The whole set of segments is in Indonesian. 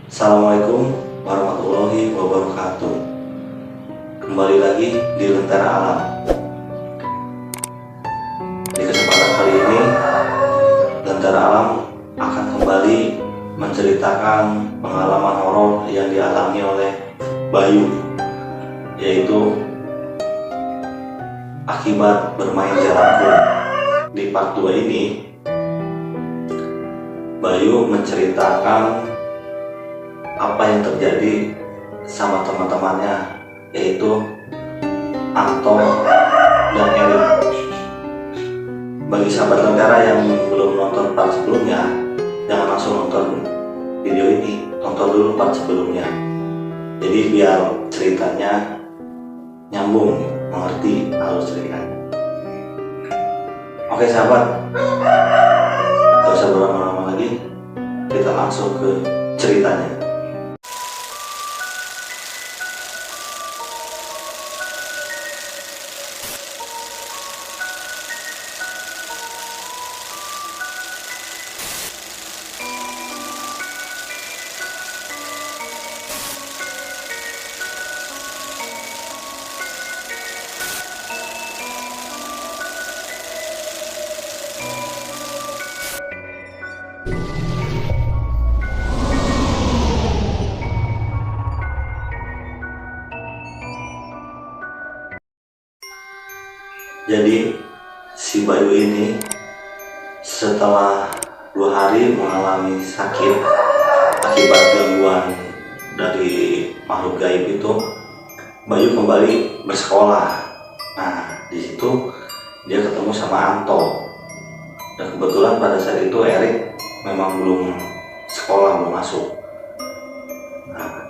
Assalamualaikum warahmatullahi wabarakatuh. Kembali lagi di Lentera Alam. Di kesempatan kali ini, Lentera Alam akan kembali menceritakan pengalaman horor yang dialami oleh Bayu, yaitu akibat bermain jelangkung. Di part 2 ini, Bayu menceritakan apa yang terjadi sama teman-temannya, yaitu Anto dan Erik. Bagi sahabat Lentera yang belum nonton part sebelumnya, jangan langsung nonton video ini, tonton dulu part sebelumnya, jadi biar ceritanya nyambung, mengerti alur ceritanya. Oke sahabat, gak usah berlama-lama lagi, kita langsung ke ceritanya. Jadi si Bayu ini setelah 2 hari mengalami sakit akibat gangguan dari makhluk gaib itu, Bayu kembali bersekolah. Nah, di situ dia ketemu sama Anto. Dan kebetulan pada saat itu Erik memang belum sekolah, belum masuk. Nah,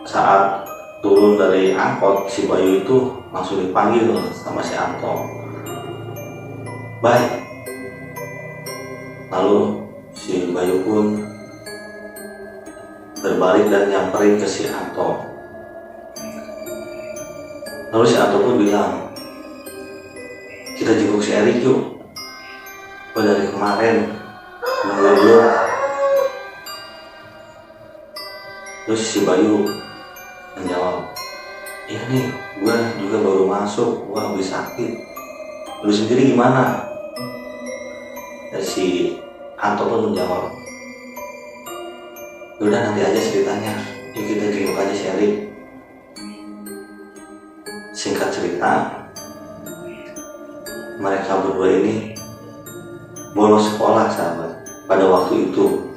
saat turun dari angkot, si Bayu itu langsung dipanggil sama si Anto. Baik. Lalu si Bayu pun berbalik dan nyamperin ke si Anto. Lalu si Anto pun bilang, kita jenguk si Erik yuk. Gue dari kemarin nunggu dulu. Terus si Bayu menjawab, iya nih, gue juga baru masuk, gue habis sakit. Lu sendiri gimana? Dan si Anto pun menjawab, udah nanti aja ceritanya, yuk kita jenguk aja si Erik. Singkat cerita, mereka berdua ini bolos sekolah sahabat pada waktu itu,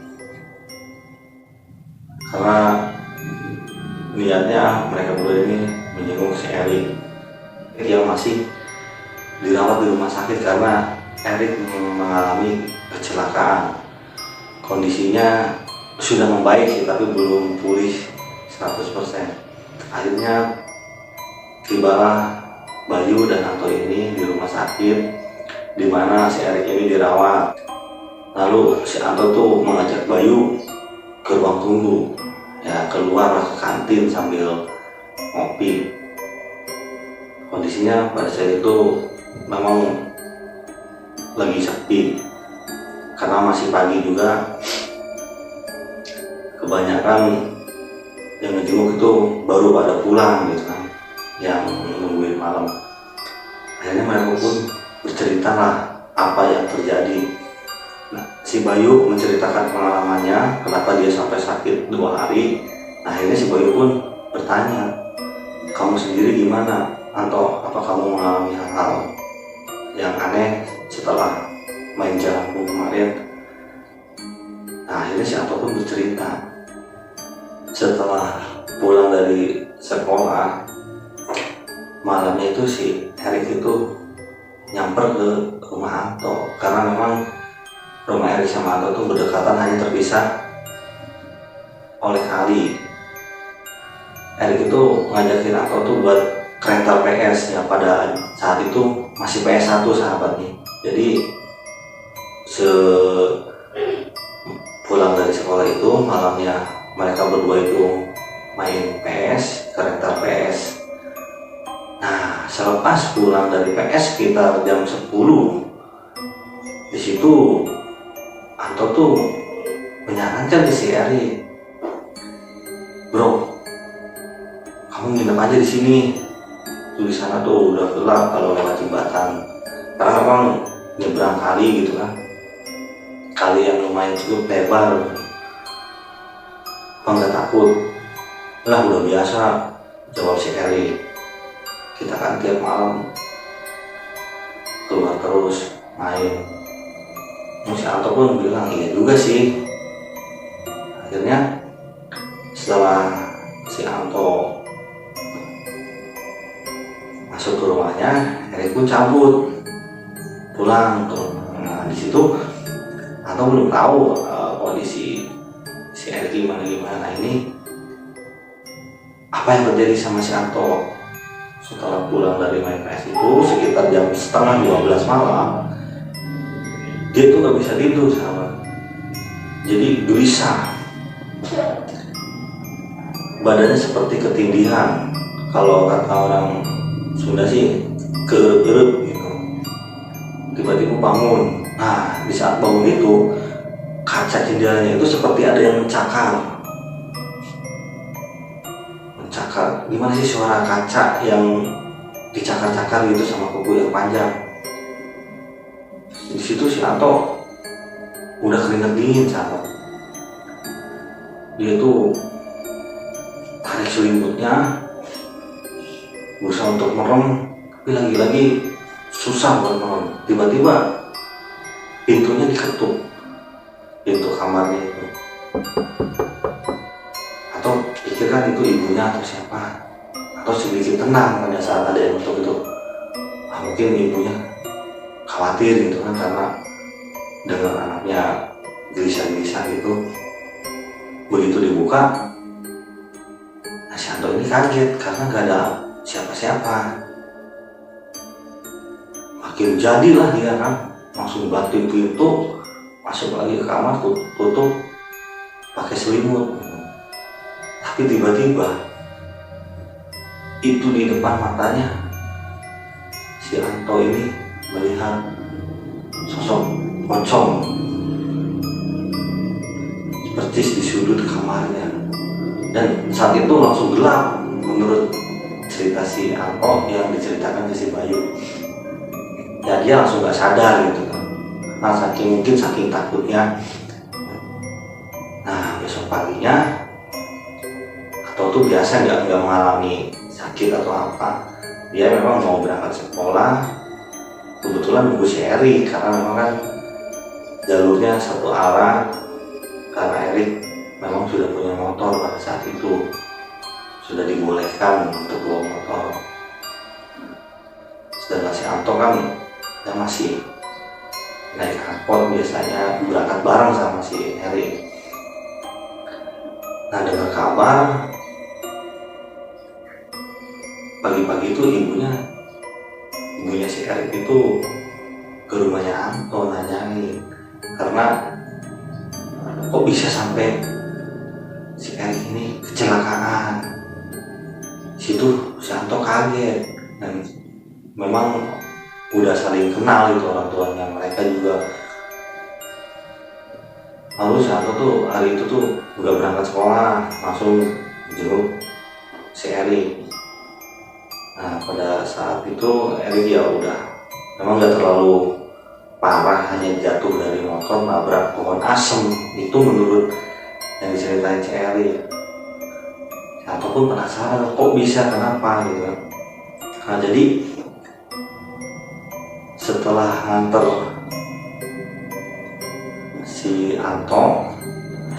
karena niatnya mereka berdua ini menjenguk si Erik yang masih dirawat di rumah sakit karena Erik mengalami kecelakaan. Kondisinya sudah membaik sih, tapi belum pulih 100%. Akhirnya tibalah Bayu dan Anto ini di rumah sakit, di mana si Erik ini dirawat. Lalu si Anto tuh mengajak Bayu ke ruang tunggu, ya keluar ke kantin sambil ngopi. Kondisinya pada saat itu memang lagi sepi karena masih pagi juga. Kebanyakan yang ngejenguk itu baru pada pulang gitu kan, yang nungguin malam. Akhirnya mereka pun bercerita lah apa yang terjadi. Nah, si Bayu menceritakan pengalamannya, kenapa dia sampai sakit 2 hari. Nah, akhirnya si Bayu pun bertanya, kamu sendiri gimana, Anto? Apa kamu mengalami hal-hal yang aneh setelah main jelangkung kemarin? Nah, akhirnya si Anto pun bercerita, setelah pulang dari sekolah, malamnya itu si Erik itu nyamper ke rumah Anto, karena memang rumah Erik sama Anto itu berdekatan, hanya terpisah oleh kali. Erik itu ngajakin Anto tuh buat rental PS, ya pada saat itu masih PS1 sahabat nih. Jadi pulang dari sekolah itu malamnya mereka berdua itu main PS ke rental PS. Nah, selepas pulang dari PS sekitar jam 10, di situ Anto tuh menyarankan ke si Erik, bro, kamu nginep aja di sini. Tuh di sana tuh udah gelap kalau lewat jembatan. Karena memang nyebrang kali gitu kan, kali yang lumayan cukup lebar. Bang gak takut? Lah udah biasa, jawab si Eri. Kita kan tiap malam keluar terus main. Si Anto pun bilang iya juga sih. Akhirnya setelah si Anto masuk ke rumahnya, Eri pun cabut pulang ke rumah. Nah di situ Anto belum tahu kondisi si Eri gimana. Ini apa yang terjadi sama si Anto setelah pulang dari main PS itu sekitar jam setengah 12 malam. Dia tuh gak bisa tidur sahabat, jadi gelisah, badannya seperti ketindihan. Kalau kata orang Sunda sih keerep-erep gitu. Tiba-tiba bangun. Nah di saat bangun itu kaca jendelanya itu seperti ada yang mencakar. Gimana sih suara kaca yang dicakar-cakar gitu sama kuku yang panjang. Di situ si Anto udah keringat dingin sahabat. Dia tuh tarik selimutnya, berusaha untuk merem, tapi lagi-lagi susah buat merem. Tiba-tiba pintunya diketuk, pintu kamarnya itu. Atau pikirkan itu ibunya atau siapa, atau sedikit tenang pada saat ada yang ketuk itu. Mungkin ibunya khawatir gitu kan, karena dengan anaknya gelisah-gelisah gitu. Begitu dibuka, nah si Anto ini kaget karena gak ada siapa-siapa. Makin jadilah dia kan, langsung banting pintu, masuk lagi ke kamar, tutup pakai selimut. Tapi tiba-tiba itu di depan matanya si Anto ini melihat sosok pocong persis di sudut kamarnya. Dan saat itu langsung gelap menurut cerita si Anto yang diceritakan ke si Bayu. Ya dia langsung gak sadar gitu kan, karena saking takutnya. Nah besok paginya Anto tuh biasa nggak mengalami sakit atau apa. Dia memang mau berangkat sekolah, kebetulan nunggu si Eri karena memang kan jalurnya satu arah. Karena Eri memang sudah punya motor pada saat itu, sudah dibolehkan untuk bawa motor. Sedangkan si Anto kan yang masih naik angkot, biasanya berangkat bareng sama si Eri. Nah dengar kabar pagi-pagi itu ibunya si Erik itu ke rumahnya Anto nanyain, karena kok bisa sampai si Erik ini kecelakaan. Situ si Anto kaget, dan memang udah saling kenal itu orang tuanya mereka juga. Lalu si Anto tuh hari itu tuh udah berangkat sekolah, langsung jenguk si Erik. Nah pada saat itu Erik ya udah memang gak terlalu parah, hanya jatuh dari motor nabrak pohon asem. Itu menurut yang diceritain si Erik. Ataupun penasaran kok bisa, kenapa gitu kan. Nah jadi setelah nganter si Anto,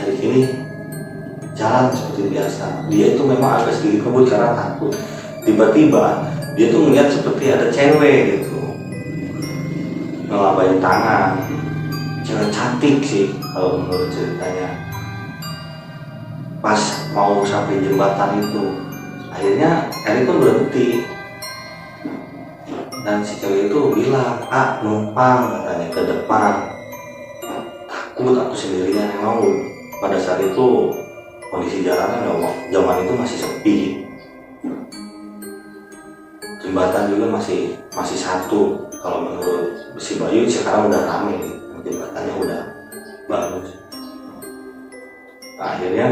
Erik ini jalan seperti biasa. Dia itu memang agak sedikit ngebut karena takut. Tiba-tiba dia tuh melihat seperti ada cewek gitu ngelabain tangan. Cewek cantik sih kalau menurut ceritanya. Pas mau sampai jembatan itu, akhirnya Erik pun berhenti. Dan si cewek itu bilang, numpang katanya ke depan. Takut aku sendirian. Emang pada saat itu kondisi jalanan zaman itu masih sepi. Jembatan juga masih satu. Kalau menurut si Bayu sekarang udah rame, jembatannya udah bagus. Nah, akhirnya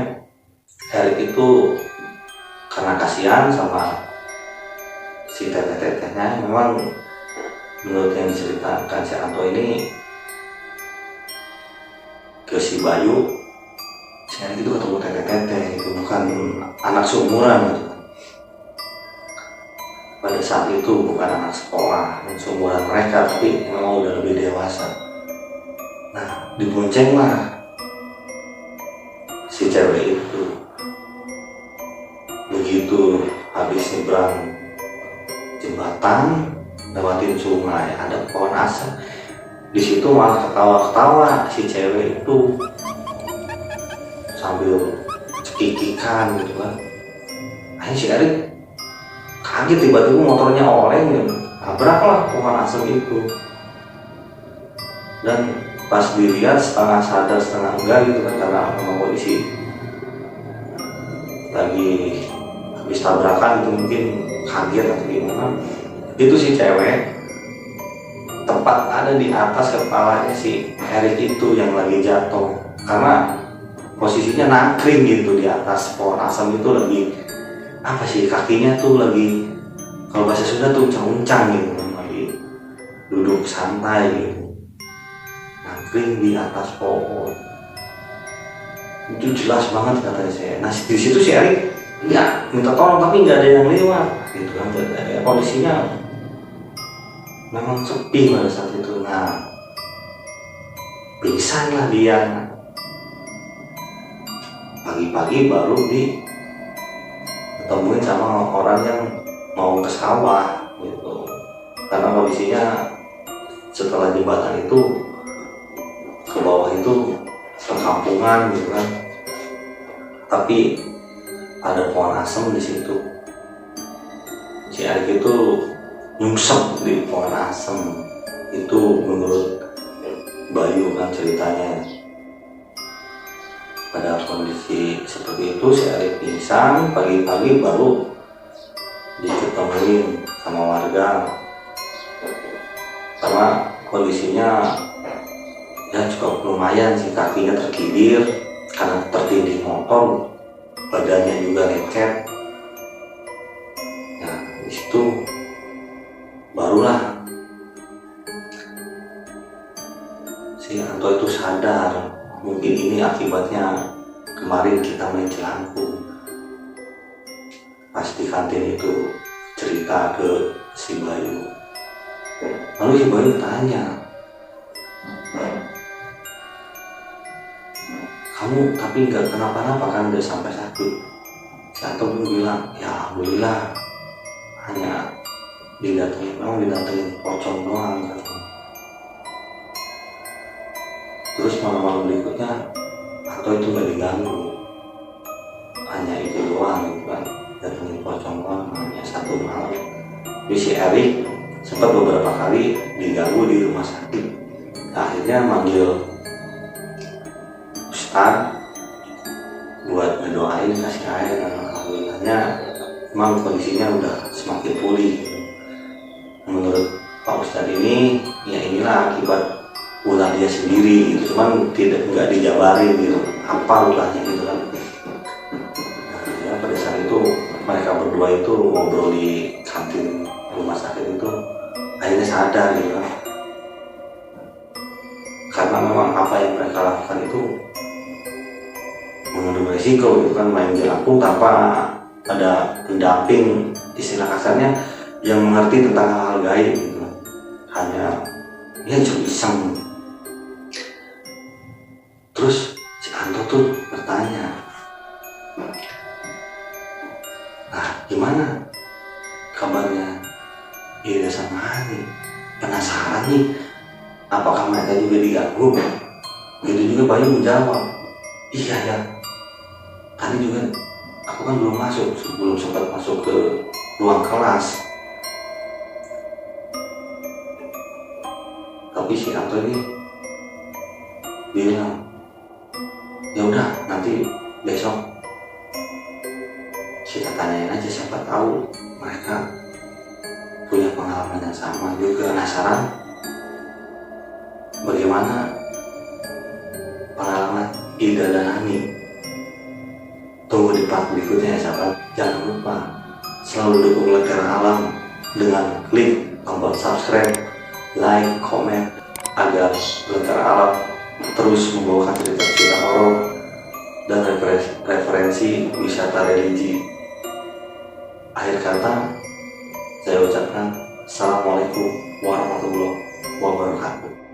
Erik itu karena kasihan sama si teteh-tetehnya, memang menurut yang diceritakan si Anto ini ke si Bayu, si Erik itu ketemu teteh-teteh, itu bukan anak seumuran gitu. Pada saat itu bukan anak sekolah yang seumuran mereka, tapi memang udah lebih dewasa. Nah, diboncenglah si cewek itu. Begitu habis nyebrang jembatan, lewatin sungai, ada pohon asem. Di situ malah ketawa-ketawa si cewek itu sambil cekikikan gitu kan. Akhirnya si Erik kaget, tiba-tiba motornya oleng dan nabraklah pohon asem itu. Dan pas dilihat setengah sadar setengah enggak gitu kan, karena memang kondisi lagi habis tabrakan itu, mungkin kaget atau gimana. Itu si cewek tepat ada di atas kepalanya si Erik itu yang lagi jatuh, karena posisinya nangkring gitu di atas pohon asam itu, lagi apa sih, kakinya tuh lagi, kalau bahasa Sunda tuh uncang-uncang gitu, lagi duduk santai gitu, nangkring di atas pohon. Itu jelas banget katanya saya. Nah di situ si Erik ya minta tolong, tapi nggak ada yang lewat gitu kan. Kondisinya memang sepi pada saat itu. Nah pingsan lah dia. Pagi-pagi baru ditemuin sama orang yang mau ke sawah gitu, karena kondisinya setelah jembatan itu ke bawah itu perkampungan gitu kan, tapi ada pohon asem di situ. Si Erik itu nyungsep di pohon asem itu, menurut Bayu kan ceritanya. Pada kondisi seperti itu si Erik pingsan, pagi-pagi baru diketemuin sama warga, karena kondisinya ya cukup lumayan sih, kakinya terkilir karena tertindih motor, badannya juga lecet. Nah disitu barulah si Anto itu sadar, mungkin ini akibatnya kemarin kita main jelangkung. Pas di kantin itu cerita ke si Bayu, lalu si Bayu tanya, kamu tapi nggak kenapa-napa kan, udah sampai sakit? Si Anto pun bilang, ya alhamdulillah, hanya didatengin pocong doang kan. Terus malam-malam berikutnya Anto itu gak diganggu, hanya itu doang gitu kan, datengin pocong doang hanya satu malam. Jadi si Erik sempat beberapa kali diganggu di rumah sakit. Akhirnya manggil Ustadz buat ngedoain, kasih air, dan alhamdulillahnya memang kondisinya udah semakin pulih gitu. Menurut Pak Ustadz ini, ya inilah akibat ulah dia sendiri gitu, cuman nggak dijabarin gitu apa ulahnya gitu kan. Nah, ya pada saat itu mereka berdua itu ngobrol di kantin rumah sakit itu, akhirnya sadar gitu kan, karena memang apa yang mereka lakukan itu mengandung resiko gitu kan, main jelangkung tanpa ada pendamping, istilah kasarnya yang mengerti tentang hal-hal gaib gitu, hanya ya iseng. Terus si Anto tuh bertanya, nah gimana kabarnya Ida sama Hani? Penasaran nih, apakah mereka juga diganggu? Begitu juga Bayu menjawab, iya ya, tadi juga aku kan belum sempat masuk ke ruang kelas. Tapi si Anto ini bilang, ya udah nanti besok kita tanyain aja, siapa tahu mereka punya pengalaman yang sama juga. Penasaran bagaimana pengalaman Ida dan Hani? Tunggu tunggu di part berikutnya ya sahabat. Jangan lupa selalu dukung Lentera Alam dengan klik tombol subscribe, like, komen, agar Lentera Alam terus membawakan cerita-cerita horor dan referensi wisata religi. Akhir kata, saya ucapkan Assalamualaikum warahmatullahi wabarakatuh.